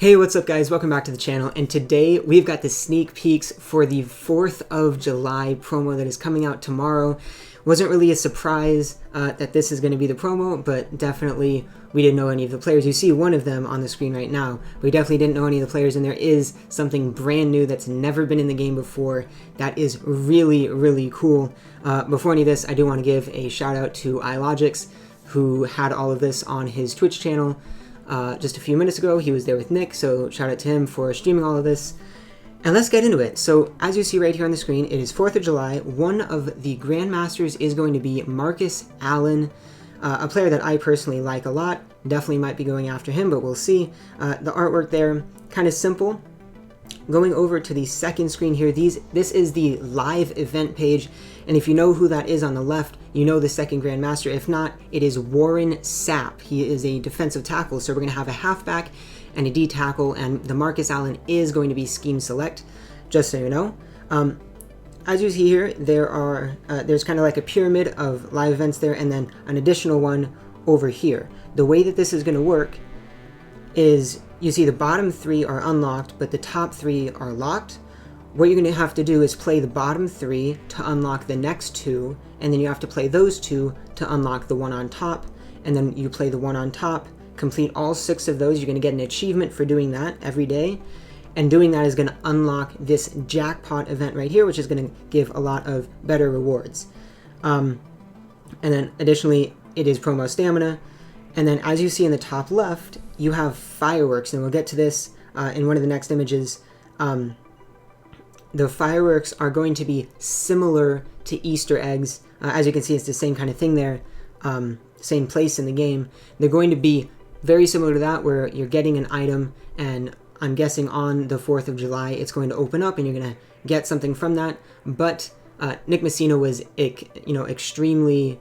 Hey, what's up guys? Welcome back to the channel, and today we've got the sneak peeks for the 4th of July promo that is coming out tomorrow. Wasn't really a surprise that this is going to be the promo, but definitely we didn't know any of the players. You see one of them on the screen right now. We definitely didn't know any of the players, and there is something brand new that's never been in the game before that is really, really cool. Before any of this, I do want to give a shout out to iLogix, who had all of this on his Twitch channel. Just a few minutes ago. He was there with Nick, so shout out to him for streaming all of this. And let's get into it. So as you see right here on the screen, it is 4th of July. One of the grandmasters is going to be Marcus Allen, a player that I personally like a lot. Definitely might be going after him, but we'll see. The artwork there, kind of simple. Going over to the second screen here, this is the live event page, and if you know who that is on the left, you know the second Grandmaster. If not, it is Warren Sapp. He is a defensive tackle, so we're going to have a halfback and a D tackle, and the Marcus Allen is going to be scheme select, just so you know. As you see here, there's kind of like a pyramid of live events there, and then an additional one over here. The way that this is going to work is, you see the bottom 3 are unlocked, but the top 3 are locked. What you're going to have to do is play the bottom 3 to unlock the next 2, and then you have to play those 2 to unlock the one on top, and then you play the one on top, complete all 6 of those. You're going to get an achievement for doing that every day, and doing that is going to unlock this jackpot event right here, which is going to give a lot of better rewards. And then additionally, it is promo stamina. And then as you see in the top left, you have fireworks, and we'll get to this in one of the next images. The fireworks are going to be similar to Easter eggs. As you can see, it's the same kind of thing there, same place in the game. They're going to be very similar to that, where you're getting an item, and I'm guessing on the 4th of July, it's going to open up, and you're going to get something from that. But Nick Messina was extremely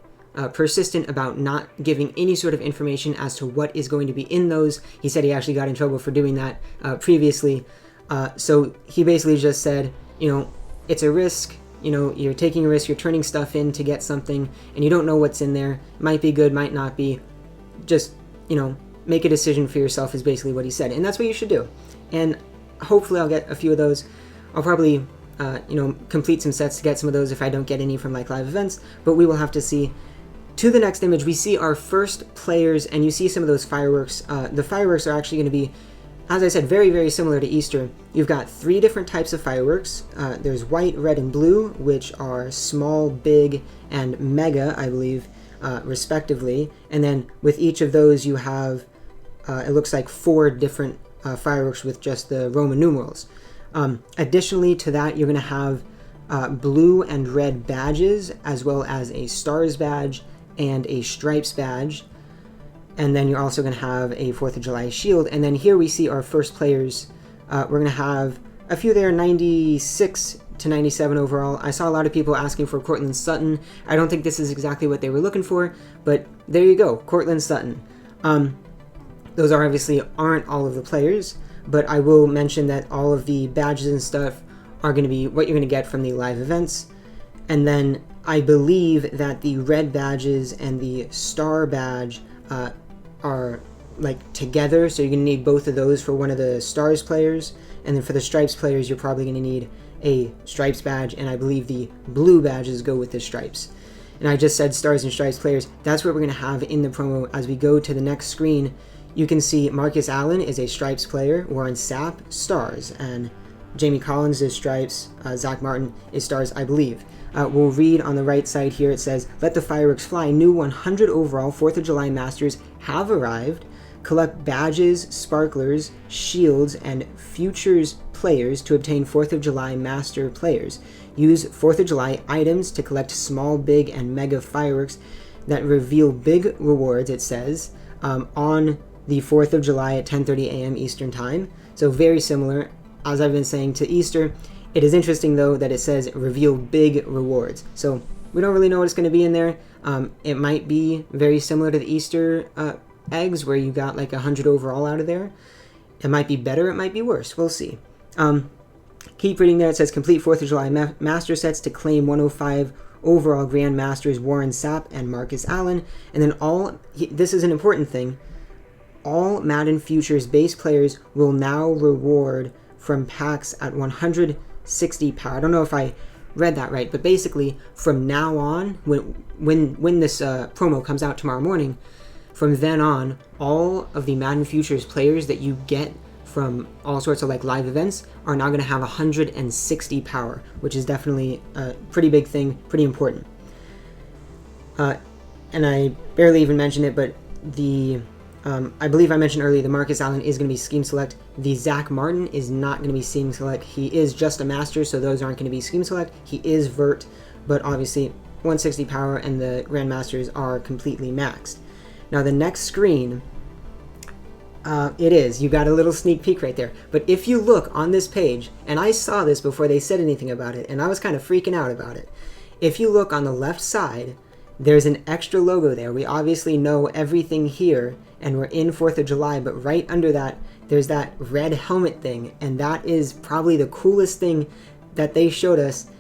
persistent about not giving any sort of information as to what is going to be in those. He said he actually got in trouble for doing that previously. So he basically just said, it's a risk. You're taking a risk. You're turning stuff in to get something, and you don't know what's in there. Might be good, might not be. Just, make a decision for yourself is basically what he said. And that's what you should do. And hopefully I'll get a few of those. I'll probably, complete some sets to get some of those if I don't get any from like live events, but we will have to see. To the next image, we see our first players, and you see some of those fireworks. The fireworks are actually going to be, as I said, very, very similar to Easter. You've got 3 different types of fireworks. There's white, red, and blue, which are small, big, and mega, I believe, respectively. And then with each of those, you have, it looks like 4 different fireworks with just the Roman numerals. Additionally to that, you're going to have blue and red badges, as well as a stars badge and a stripes badge. And then you're also going to have a 4th of July shield. And then here we see our first players. We're going to have a few there, 96 to 97 overall. I saw a lot of people asking for Courtland Sutton. I don't think this is exactly what they were looking for, but there you go, Courtland Sutton. Those obviously aren't all of the players, but I will mention that all of the badges and stuff are going to be what you're going to get from the live events. And then I believe that the red badges and the star badge are like together, so you're going to need both of those for one of the stars players, and then for the stripes players you're probably going to need a stripes badge, and I believe the blue badges go with the stripes. And I just said stars and stripes players. That's what we're going to have in the promo. As we go to the next screen, you can see Marcus Allen is a stripes player, Warren Sapp stars, and Jamie Collins is stripes, Zach Martin is stars, I believe. We'll read on the right side here, it says, "Let the fireworks fly. New 100 overall 4th of July Masters have arrived. Collect badges, sparklers, shields, and futures players to obtain 4th of July Master players. Use 4th of July items to collect small, big, and mega fireworks that reveal big rewards," it says, on the 4th of July at 10:30 a.m. Eastern Time. So very similar, as I've been saying, to Easter. It is interesting, though, that it says reveal big rewards. So we don't really know what it's going to be in there. It might be very similar to the Easter eggs, where you got like 100 overall out of there. It might be better, it might be worse. We'll see. Keep reading there. It says complete 4th of July master sets to claim 105 overall grandmasters Warren Sapp and Marcus Allen. And then this is an important thing, all Madden Futures base players will now reward from packs at 160 power. I don't know if I read that right, but basically from now on, when this promo comes out tomorrow morning, from then on, all of the Madden Futures players that you get from all sorts of like live events are now going to have 160 power, which is definitely a pretty big thing, pretty important. And I barely even mentioned it, but the I believe I mentioned earlier the Marcus Allen is going to be Scheme Select. The Zach Martin is not going to be Scheme Select. He is just a Master, so those aren't going to be Scheme Select. He is Vert, but obviously 160 power and the Grandmasters are completely maxed. Now the next screen, you got a little sneak peek right there. But if you look on this page, and I saw this before they said anything about it, and I was kind of freaking out about it. If you look on the left side, there's an extra logo there. We obviously know everything here, and we're in 4th of July, but right under that, there's that red helmet thing, and that is probably the coolest thing that they showed us,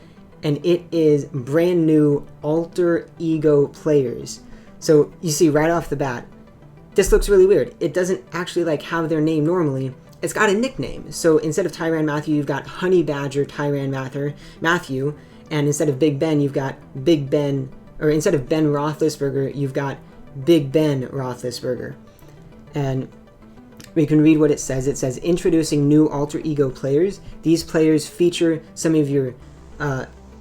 and it is brand new alter ego players. So you see right off the bat, this looks really weird. It doesn't actually like have their name normally. It's got a nickname. So instead of Tyrann Mathieu, you've got Honey Badger Tyrann Mathieu, and instead of Big Ben, you've got Big Ben, or instead of Ben Roethlisberger, you've got Big Ben Roethlisberger. And we can read what it says. It says, introducing new alter ego players. These players feature some of your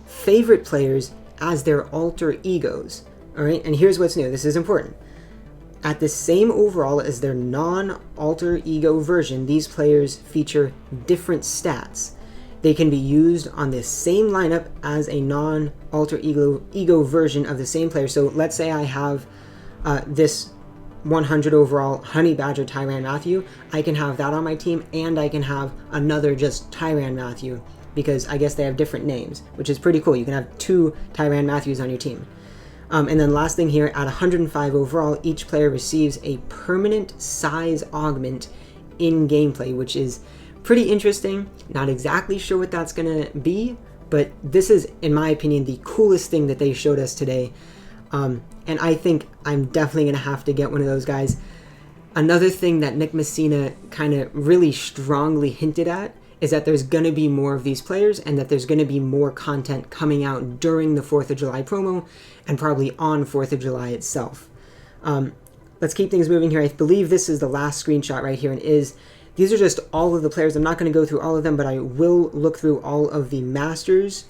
favorite players as their alter egos. All right, and here's what's new. This is important. At the same overall as their non-alter ego version, these players feature different stats. They can be used on the same lineup as a non-alter ego version of the same player. So let's say I have this 100 overall Honey Badger Tyrann Mathieu. I can have that on my team, and I can have another just Tyrann Mathieu, because I guess they have different names, which is pretty cool. You can have 2 Tyrann Matthews on your team. And then last thing here, at 105 overall, each player receives a permanent size augment in gameplay, which is pretty interesting. Not exactly sure what that's going to be, but this is, in my opinion, the coolest thing that they showed us today. And I think I'm definitely going to have to get one of those guys. Another thing that Nick Messina kind of really strongly hinted at is that there's going to be more of these players, and that there's going to be more content coming out during the 4th of July promo, and probably on 4th of July itself. Let's keep things moving here. I believe this is the last screenshot right here, and these are just all of the players. I'm not going to go through all of them, but I will look through all of the Masters.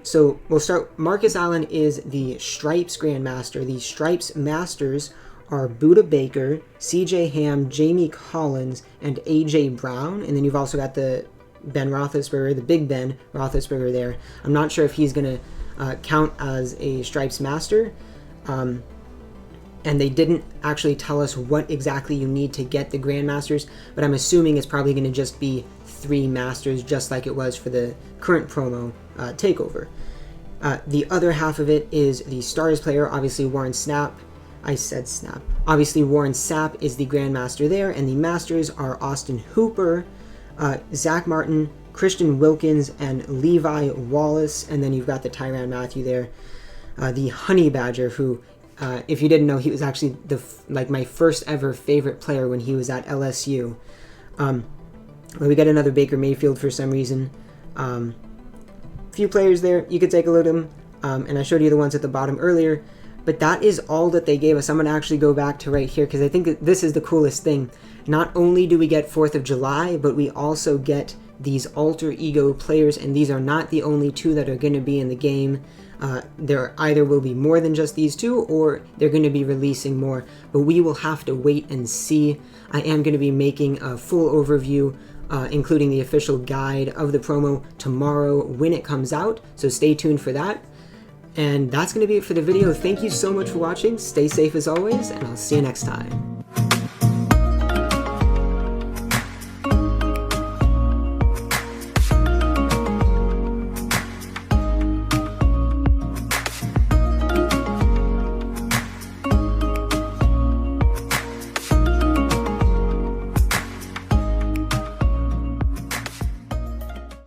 So we'll start. Marcus Allen is the Stripes Grandmaster. The Stripes Masters are Buda Baker, CJ Ham, Jamie Collins, and AJ Brown. And then you've also got the Ben Roethlisberger, the Big Ben Roethlisberger there. I'm not sure if he's going to count as a Stripes Master. And they didn't actually tell us what exactly you need to get the Grandmasters, but I'm assuming it's probably going to just be 3 Masters, just like it was for the current promo takeover. The other half of it is the Stars player, obviously Warren Sapp. Obviously Warren Sapp is the Grandmaster there, and the Masters are Austin Hooper, Zach Martin, Christian Wilkins, and Levi Wallace, and then you've got the Tyrann Mathieu there. The Honey Badger, who, if you didn't know, he was actually my first ever favorite player when he was at LSU. We got another Baker Mayfield for some reason. Few players there, you could take a look at them, and I showed you the ones at the bottom earlier, but that is all that they gave us. I'm going to actually go back to right here, because I think this is the coolest thing. Not only do we get 4th of July, but we also get these alter ego players, and these are not the only 2 that are going to be in the game. There either will be more than just these 2, or they're going to be releasing more, but we will have to wait and see. I am going to be making a full overview, including the official guide of the promo tomorrow when it comes out, so stay tuned for that. And that's going to be it for the video. Thank you so much for watching. Stay safe as always, and I'll see you next time.